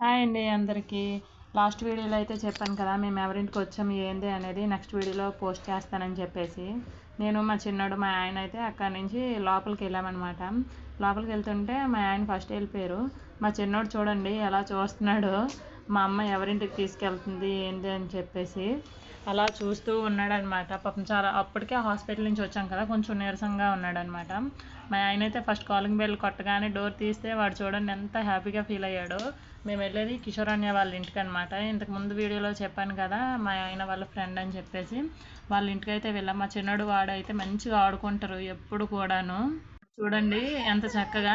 Hi అండి అందరికీ. Last వీడియోలో అయితే చెప్పాను కదా మేము ఎవరింటికి వచ్చాము ఏంది అనేది నెక్స్ట్ వీడియోలో పోస్ట్ చేస్తానని చెప్పేసి. నేను మా చిన్నోడు మా ఆయన అయితే అక్కడి నుంచి లోపలికి వెళ్ళామన్నమాట. లోపలికి వెళ్తుంటే మా ఆయన ఫస్ట్ వెళ్ళిపోయారు. మా చిన్నోడు చూడండి ఎలా చూస్తున్నాడో, మా అమ్మ ఎవరింటికి తీసుకెళ్తుంది ఏంది అని చెప్పేసి అలా చూస్తూ ఉన్నాడనమాట. పాపం చాలా అప్పటికే హాస్పిటల్ నుంచి వచ్చాం కదా, కొంచెం నీరసంగా ఉన్నాడనమాట. మా ఆయన అయితే ఫస్ట్ కాలింగ్ బెల్ కొట్టగానే డోర్ తీస్తే వాడు చూడండి ఎంత హ్యాపీగా ఫీల్ అయ్యాడో. మేము వెళ్ళేది కిషోరాన్య వాళ్ళ ఇంటికి అనమాట. ఇంతకు ముందు వీడియోలో చెప్పాను కదా మా ఆయన వాళ్ళ ఫ్రెండ్ అని చెప్పేసి, వాళ్ళ ఇంటికి అయితే వెళ్ళాం. మా చిన్నోడు వాడైతే మంచిగా ఆడుకుంటారు ఎప్పుడు కూడాను. చూడండి ఎంత చక్కగా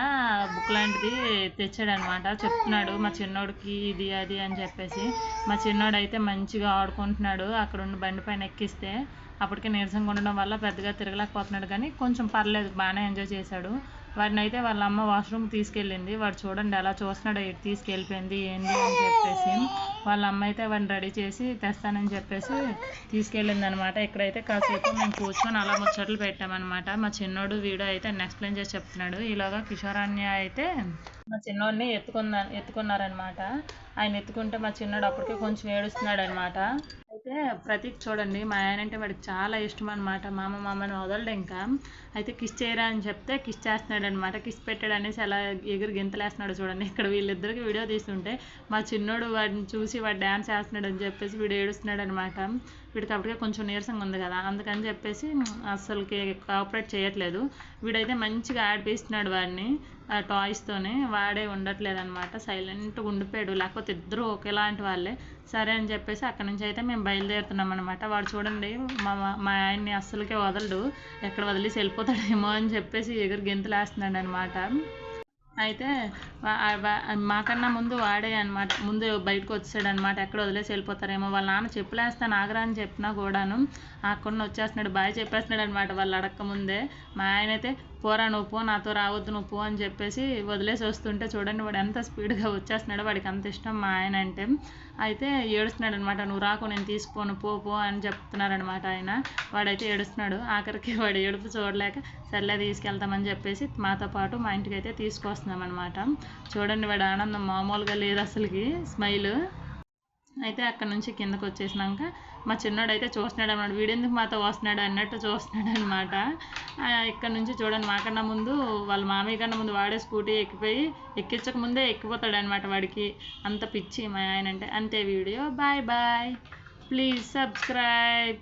బుక్ లాంటిది తెచ్చాడనమాట. చెప్తున్నాడు మా చిన్నోడికి ఇది అది అని చెప్పేసి. మా చిన్నోడు అయితే మంచిగా ఆడుకుంటున్నాడు. అక్కడ ఉన్న బండి పైన ఎక్కిస్తే అప్పటికే నీరసంగా ఉండడం వల్ల పెద్దగా తిరగలేకపోతున్నాడు, కానీ కొంచెం పర్లేదు బాగానే ఎంజాయ్ చేశాడు. వాడిని అయితే వాళ్ళ అమ్మ వాష్రూమ్ తీసుకెళ్ళింది. వాడు చూడండి ఎలా చూస్తున్నాడు, ఎటు తీసుకెళ్ళిపోయింది ఏంది అని చెప్పేసి. వాళ్ళ అమ్మ అయితే వాడిని రెడీ చేసి తెస్తానని చెప్పేసి తీసుకెళ్ళింది అనమాట. ఇక్కడైతే కాసేపు మేము కూర్చొని అలా ముచ్చట్లు పెట్టామన్నమాట. మా చిన్నోడు వీడియో అయితే ఎక్స్ప్లెయిన్ చేసి చెప్తున్నాడు. ఈలోగా కిషోరాన్య అయితే మా చిన్నోడిని ఎత్తుకున్నారనమాట. ఆయన ఎత్తుకుంటే మా చిన్నోడు అప్పటికే కొంచెం ఏడుస్తున్నాడు అనమాట. అయితే ప్రతీక్ చూడండి మా ఆయన అంటే వాడికి చాలా ఇష్టం అనమాట. మామని వదలడు ఇంకా. అయితే కిస్ చేయరా అని చెప్తే కిస్ చేస్తున్నాడు అనమాట. కిస్ పెట్టాడు అనేసి అలా ఎగురు గెంతలేస్తున్నాడు చూడండి. ఇక్కడ వీళ్ళిద్దరికి వీడియో తీస్తుంటే మా చిన్నోడు వాడిని చూసి వాడు డ్యాన్స్ చేస్తున్నాడు అని చెప్పేసి వీడు ఏడుస్తున్నాడు అనమాట. వీడికి అప్పటికే కొంచెం నీరసంగా ఉంది కదా, అందుకని చెప్పేసి అస్సలుకి కోఆపరేట్ చేయట్లేదు. వీడైతే మంచిగా ఆడిపిస్తున్నాడు వాడిని టాయ్స్తోనే. వాడే ఉండట్లేదు అనమాట, సైలెంట్గా ఉండిపోయాడు. లేకపోతే ఇద్దరు ఒకేలాంటి వాళ్ళే. సరే అని చెప్పేసి అక్కడి నుంచి అయితే మేము బయలుదేరుతున్నాం అనమాట. వాడు చూడండి మా ఆయన్ని అస్సలకే వదలడు, ఎక్కడ వదిలేసి వెళ్ళిపోతాడేమో అని చెప్పేసి ఎగురు గెంతులేస్తున్నాడు అనమాట. అయితే మాకన్నా ముందు వాడే అనమాట, ముందు బయటకు వచ్చాడు అనమాట. ఎక్కడ వదిలేసి వెళ్ళిపోతారేమో. వాళ్ళ నాన్న చెప్పులేస్తాను ఆగరా అని చెప్పినా కూడాను అక్కడ వచ్చేస్తున్నాడు, బాయ్ చెప్పేస్తున్నాడు అనమాట వాళ్ళు అడక్క ముందే. మా ఆయన అయితే పోరా నువ్వు పో, నాతో రావద్దు నువ్వు పో అని చెప్పేసి వదిలేసి వస్తుంటే చూడండి వాడు ఎంత స్పీడ్గా వచ్చేస్తున్నాడు. వాడికి అంత ఇష్టం మా ఆయన అంటే. అయితే ఏడుస్తున్నాడు అనమాట, నువ్వు రాకు నేను తీసుకుపోను పో అని చెప్తున్నారనమాట ఆయన. వాడైతే ఏడుస్తున్నాడు. ఆఖరికి వాడు ఏడుపు చూడలేక సర్లే తీసుకెళ్తామని చెప్పేసి మాతో పాటు మా ఇంటికి అయితే తీసుకొస్తున్నాం అనమాట. చూడండి వాడి ఆనందం మామూలుగా లేదు అసలుకి, స్మైల్. అయితే అక్కడ నుంచి కిందకు వచ్చేసినాక మా చిన్నోడు అయితే చూస్తున్నాడు అనమాట, వీడెందుకు మాతో వస్తున్నాడు అన్నట్టు చూస్తున్నాడు అనమాట. ఇక్కడ నుంచి చూడండి మాకన్నా ముందు వాళ్ళ మామయ్య కన్నా ముందు వాడే స్కూటీ ఎక్కించక ముందే ఎక్కిపోతాడు అనమాట. వాడికి అంత పిచ్చి మా ఆయన అంటే. అంతే video. Bye bye, please subscribe.